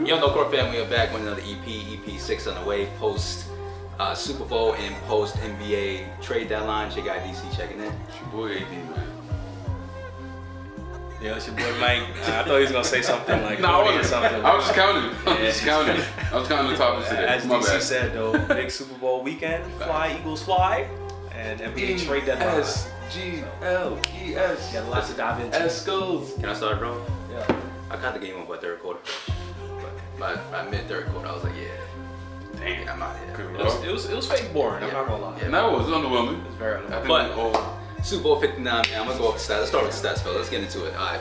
Yo, No Court family, we're back with another EP 6 on the way, post Super Bowl and post NBA trade deadline. Check out DC checking in. It's your boy AD, man. Yeah, it's your boy Mike. I thought he was gonna say something like No, I or wasn't. something. I was just counting. I was counting the topics today. As My DC bad. said though, big Super Bowl weekend, fly Eagles fly, and NBA trade deadline. SGLES. Got lots to dive into. Escos. Can I start, bro? Yeah. I caught the game on by third quarter. But by mid-third quarter, I was like, yeah, dang, I'm out here. It was fake boring. I'm not gonna lie. Yeah. That was underwhelming. It was very I underwhelming. think But- we all. Super Bowl 59, man. I'm gonna go off the stats. Let's start with the stats, fellas. Let's get into it. All right,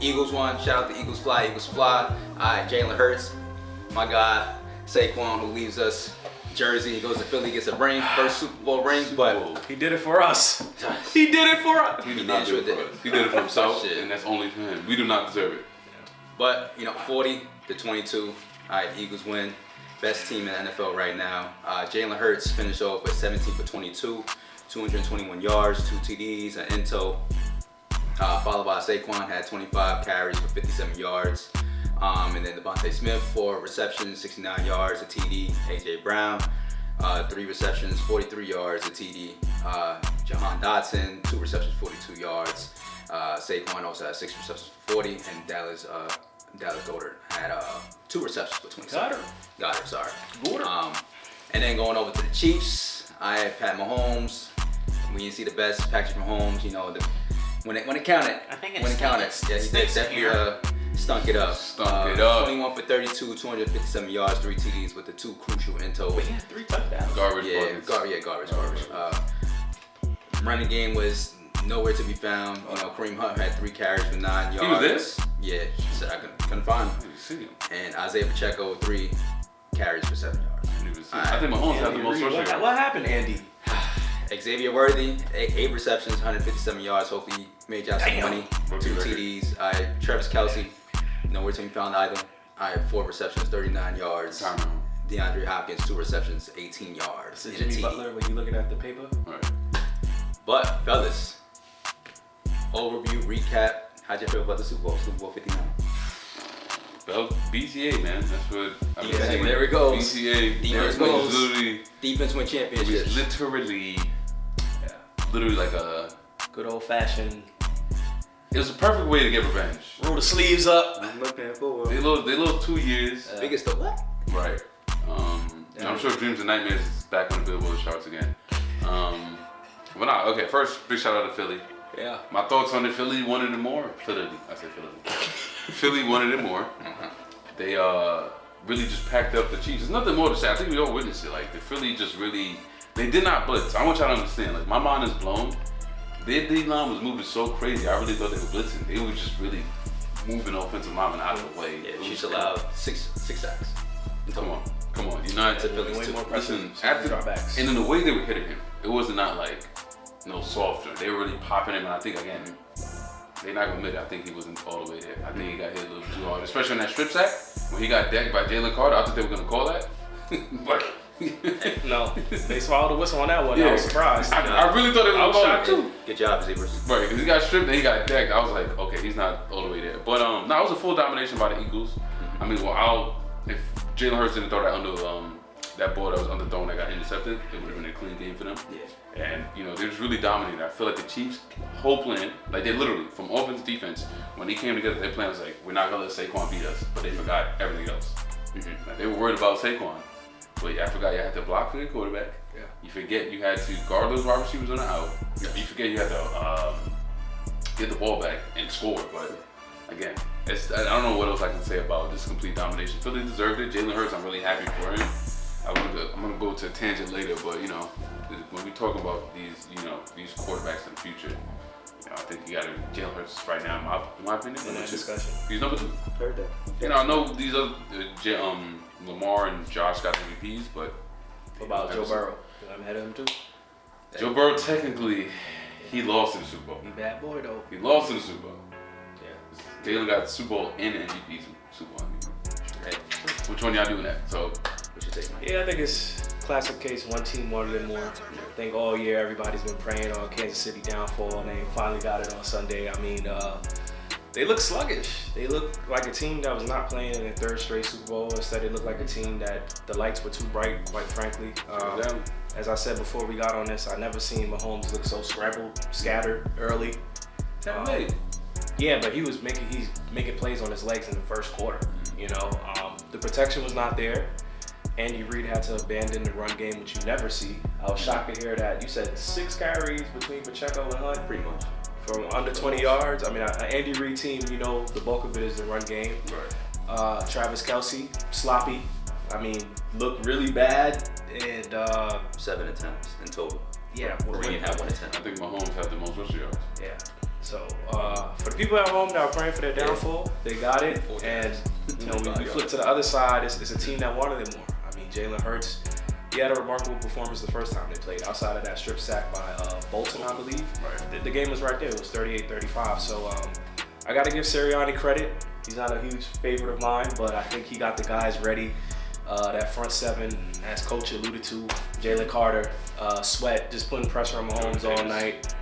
Eagles won. Shout out to Eagles fly. All right, Jalen Hurts, my guy, Saquon, who leaves us Jersey. He goes to Philly, gets a ring, first Super Bowl ring. But He did it for us. He did it for us. He did not do it for us. He did it for himself, and that's only for him. We do not deserve it. But 40-22. All right, Eagles win. Best team in the NFL right now. Jalen Hurts finished off with 17 for 22, 221 yards, 2 TDs, an INTO. Followed by Saquon, had 25 carries for 57 yards. And then Devontae Smith, 4 receptions, 69 yards, a TD. AJ Brown, 3 receptions, 43 yards, a TD. Jahan Dotson, 2 receptions, 42 yards. Saquon also had 6 receptions for 40, and Dallas Goedert had 2 receptions for 27. Goddard, sorry. And then going over to the Chiefs, I had Pat Mahomes. We didn't see the best Patrick Mahomes. When it counted. I think when it counted. Yeah, he did definitely stunk it up. Stunk it up. 21 for 32, 257 yards, 3 TDs with the 2 crucial INTO. But he had 3 touchdowns. Garbage. Garbage. Running game was nowhere to be found. Kareem Hunt had 3 carries for 9 yards. He was this? Yeah, he said I couldn't find him. I didn't see him. And Isaiah Pacheco, 3 carries for 7 yards. I didn't even see him. I think Mahomes had the most rushing yards. What happened, Andy? Xavier Worthy, 8 receptions, 157 yards. Hopefully he made y'all some money. 2 TDs. Travis Kelce, nowhere to be found either. 4 receptions, 39 yards. DeAndre Hopkins, 2 receptions, 18 yards. So And a Jimmy TD. Butler, when you looking at the paper? Right. But fellas, overview, recap. How'd you feel about the Super Bowl 59? Well, BTA, man. That's what. Yeah, there we go. BTA. Defense was goes. literally. Defense win It championships. was literally like a. Good old fashioned. It was a perfect way to get revenge. Roll the sleeves up. I'm looking forward. They lost 2 years. Biggest of what? Right. I'm sure Dreams and Nightmares is back on the Billboard charts again. But nah, okay, first, big shout out to Philly. Yeah. My thoughts on it, Philly wanted it more. Philly. Philly wanted it more. They really just packed up the Chiefs. There's nothing more to say. I think we all witnessed it. Like, the Philly just really, they did not blitz. I want y'all to understand, like, my mind is blown. Their D-line was moving so crazy. I really thought they were blitzing. They were just really moving offensive linemen out of the way. Yeah, Chiefs allowed 6 sacks. Come on. United To Philly's way 2. more Listen, pressure. after Drawbacks. and in the way they were hitting him, it was not like no soft joint. They were really popping him, and I think again, they're not gonna admit it. I think he wasn't all the way there. I think he got hit a little too hard, especially on that strip sack when he got decked by Jalen Carter. I thought they were gonna call that, but No, they swallowed the whistle on that one. yeah, I was surprised. I really thought they were I gonna was call shocked it too. Good job, Zebras. Right, because he got stripped and he got decked. I was like, okay, he's not all the way there. But no, it was a full domination by the Eagles. I mean, if Jalen Hurts didn't throw that under that ball that was underthrown that got intercepted, it would have been a clean game for them. Yeah. And they just really dominated. I feel like the Chiefs' whole plan, like they literally, from offense to defense, when they came together, their plan was like, we're not gonna let Saquon beat us, but they forgot everything else. Like, they were worried about Saquon, but I forgot you had to block for your quarterback. Yeah. You forget you had to guard those wide receivers on the out. You forget you had to get the ball back and score. But again, I don't know what else I can say about this complete domination. Philly deserved it. Jalen Hurts, I'm really happy for him. I'm gonna go to a tangent later, but when we talk about these quarterbacks in the future, I think you got Jalen Hurts right now, in my opinion. In that discussion. He's number 2. Heard that. I know these other Lamar and Josh got MVPs, but What about Joe Burrow? I'm ahead of him too. Joe Burrow technically he lost in the Super Bowl. He bad boy though. He lost in the Super Bowl. Yeah. Jalen got the Super Bowl and the MVP Super Bowl. Hey, which one y'all doing that? So, What you take, Mike? Yeah, I think it's classic case. One team wanted it more. I think all year everybody's been praying on Kansas City downfall, and they finally got it on Sunday. I mean, They look sluggish. They look like a team that was not playing in their third straight Super Bowl. Instead, they look like a team that the lights were too bright, quite frankly. As I said before we got on this, I never seen Mahomes look so scattered early. Yeah, but he's making plays on his legs in the first quarter. You know, the protection was not there. Andy Reid had to abandon the run game, which you never see. I was shocked to hear that. You said 6 carries between Pacheco and Hunt, Pretty much. from under 20 yards. I mean, an Andy Reid team, you know, the bulk of it is the run game. Right. Travis Kelce, sloppy. I mean, looked really bad. And 7 attempts in total. yeah, Kareem had 1 attempt. I think Mahomes had the most rushing yards. yeah. So for the people at home that are praying for their downfall, they got it. And you know, we flip to the other side. It's a team that wanted it more. I mean, Jalen Hurts, he had a remarkable performance the first time they played. Outside of that strip sack by Bolton, I believe. Right. The game was right there. It was 38-35. So I got to give Sirianni credit. He's not a huge favorite of mine, but I think he got the guys ready. That front seven, as Coach alluded to, Jalen Carter, Sweat, just putting pressure on Mahomes all night.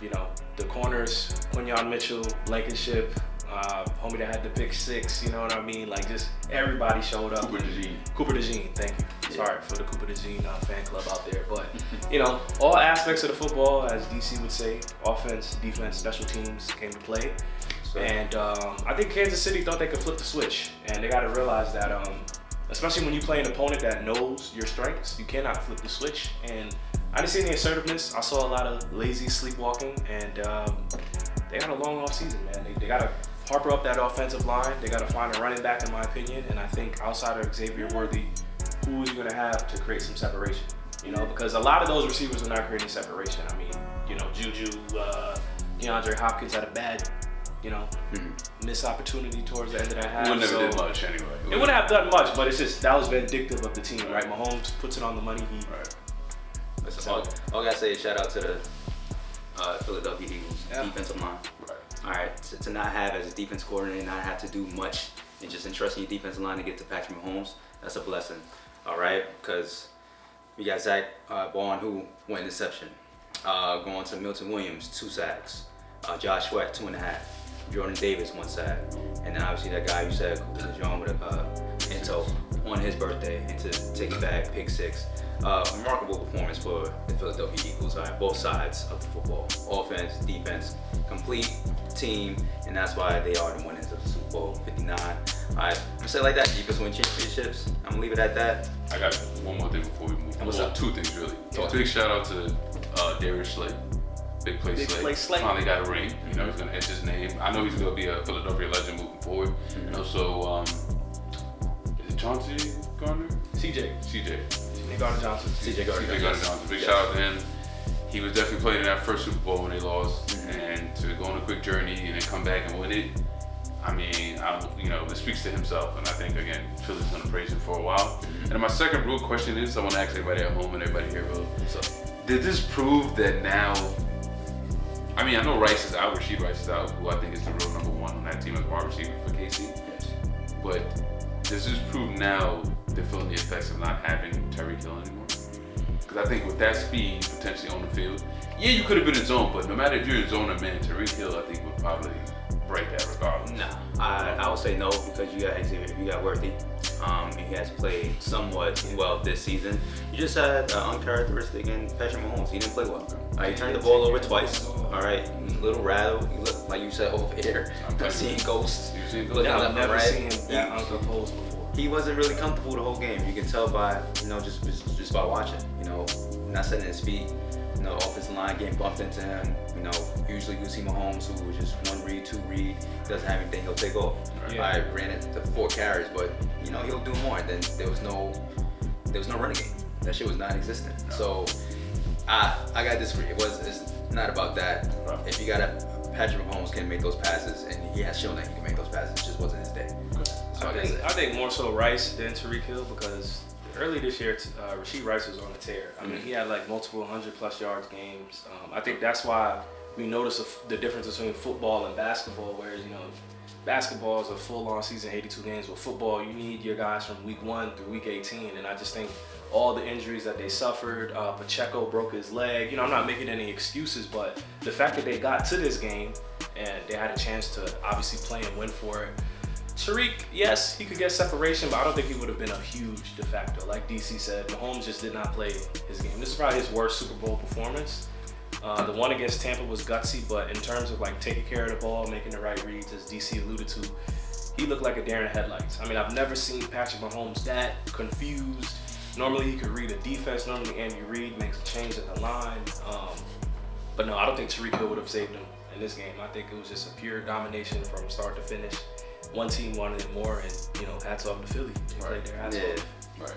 You know, the corners, Quinyon Mitchell, Blankenship, homie that had the pick 6, you know what I mean? Like, just everybody showed up. Cooper DeJean, thank you. Yeah. Sorry for the Cooper DeJean fan club out there. But, you know, all aspects of the football, as DC would say, offense, defense, special teams came to play. And I think Kansas City thought they could flip the switch. And they got to realize that, especially when you play an opponent that knows your strengths, you cannot flip the switch. And I didn't see any assertiveness. I saw a lot of lazy sleepwalking. And they got a long off season, man. They got to harper up that offensive line. They got to find a running back, in my opinion. And I think outside of Xavier Worthy, who is you going to have to create some separation? You know, because a lot of those receivers are not creating separation. I mean, you know, Juju, DeAndre Hopkins had a bad, you know, missed opportunity towards the end of that half. It would never did much anyway. It wouldn't have done much, but it's just, that was vindictive of the team, right? Mahomes puts it on the money. Right. Listen, all I gotta say is shout out to the Philadelphia Eagles defensive line. Right. All right, to not have as a defense coordinator, not have to do much, and just entrusting your defensive line to get to Patrick Mahomes, that's a blessing. All right, because we got Zach Bond, who went interception. Going to Milton Williams, 2 sacks. Josh Sweat, 2.5. Jordan Davis, 1 sack. And then obviously that guy you said, John with a Into on his birthday, and to take it back, pick 6. Remarkable performance for the Philadelphia Eagles on both sides of the football. Offense, defense, complete team, and that's why they are the winners of the Super Bowl 59. All right, I'm say it like that. Defense win championships. I'm gonna leave it at that. I got one more thing before we move. What's up? 2 things really. Yeah. Big shout out to Darius Slay. Big play Slay. Finally got a ring. You know, he's gonna etch his name. I know he's gonna be a Philadelphia legend moving forward. And also, is it Chauncey Gardner? CJ Gardner Johnson. CJ Gardner Johnson. Big shout out to him. He was definitely playing in that first Super Bowl when they lost, and to go on a quick journey and then come back and win it. I mean, you know, it speaks to himself, and I think again, Philly's gonna praise him for a while. And my second real question is, I want to ask everybody at home and everybody here, so did this prove that now? I mean, I know Rice is out, Rashid Rice is out, who I think is the real number 1 on that team as wide receiver for KC. Yes. But does this prove now they're feeling the effects of not having Tyreek Hill anymore? Because I think with that speed potentially on the field, yeah, you could have been in zone, but no matter if you're in zone or man, Tyreek Hill I think would probably break that regardless. No, I would say no, because you got Xavier, you got Worthy. He has played somewhat well this season. You just had uncharacteristic in Patrick Mahomes. He didn't play well. He turned the ball over twice. All right, a little rattled. He looked like you said over here. I'm seeing ghosts. You've seen Looking I've left and never right. seen that uncomposed before. He wasn't really comfortable the whole game. You can tell by, you know, just by watching. You know, not setting his feet. You know, offensive line getting bumped into him. You know, usually you see Mahomes who was just 1 read, 2 read, doesn't have anything, he'll take off. Yeah. I ran it to 4 carries, but you know he'll do more. Then there was no running game. That shit was non-existent. No. So I gotta disagree. It's not about that. Right. If you got Patrick Mahomes can make those passes, and he has shown that he can make those passes. It just wasn't his day. So I think more so Rice than Tyreek Hill, because early this year, Rashid Rice was on a tear. I mean, he had like multiple 100+ yards games. I think that's why we notice the difference between football and basketball, whereas, you know, basketball is a full-on season, 82 games. With football, you need your guys from week 1 through week 18, and I just think all the injuries that they suffered, Pacheco broke his leg. You know, I'm not making any excuses, but the fact that they got to this game and they had a chance to obviously play and win for it. Tariq, yes, he could get separation, but I don't think he would have been a huge de facto. Like DC said, Mahomes just did not play his game. This is probably his worst Super Bowl performance. The one against Tampa was gutsy, but in terms of like taking care of the ball, making the right reads, as DC alluded to, he looked like a deer in the headlights. I mean, I've never seen Patrick Mahomes that confused. Normally he could read a defense. Normally Andy Reid makes a change at the line. But no, I don't think Tariq Hill would have saved him in this game. I think it was just a pure domination from start to finish. One team wanted it more, and hats off to Philly. They played their ass off. Right.